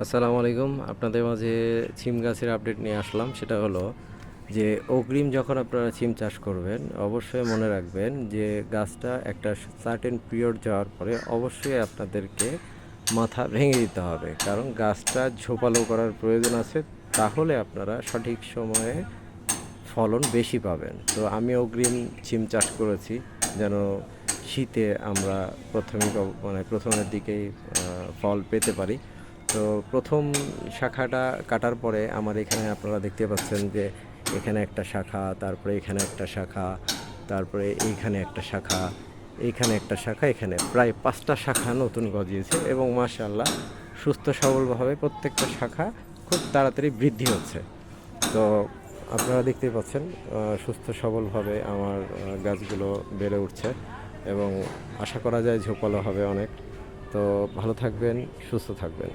আসসালামু আলাইকুম। আপনাদের মাঝে সিম গাছের আপডেট নিয়ে আসলাম। সেটা হলো যে অগ্রিম যখন আপনারা সিম চাষ করবেন, অবশ্যই মনে রাখবেন যে গাছটা একটা সার্টেন পিরিয়ড যাওয়ার পরে অবশ্যই আপনাদেরকে মাথা ভেঙে দিতে হবে। কারণ গাছটা ঝোপালো করার প্রয়োজন আছে, তাহলে আপনারা সঠিক সময়ে ফলন বেশি পাবেন। তো আমি অগ্রিম সিম চাষ করেছি যেন শীতে আমরা প্রথমের দিকেই ফল পেতে পারি। তো প্রথম শাখাটা কাটার পরে আমার এখানে আপনারা দেখতে পাচ্ছেন যে এখানে একটা শাখা, তারপরে এখানে একটা শাখা, তারপরে এইখানে একটা শাখা, এইখানে একটা শাখা, এখানে প্রায় 5টা শাখা নতুন গজিয়েছে এবং মাশাআল্লাহ সুস্থ সবলভাবে প্রত্যেকটা শাখা খুব তাড়াতাড়ি বৃদ্ধি হচ্ছে। তো আপনারা দেখতেই পাচ্ছেন সুস্থ সবলভাবে আমার গাছগুলো বেড়ে উঠছে এবং আশা করা যায় ঝোপালো হবে অনেক। তো ভালো থাকবেন, সুস্থ থাকবেন।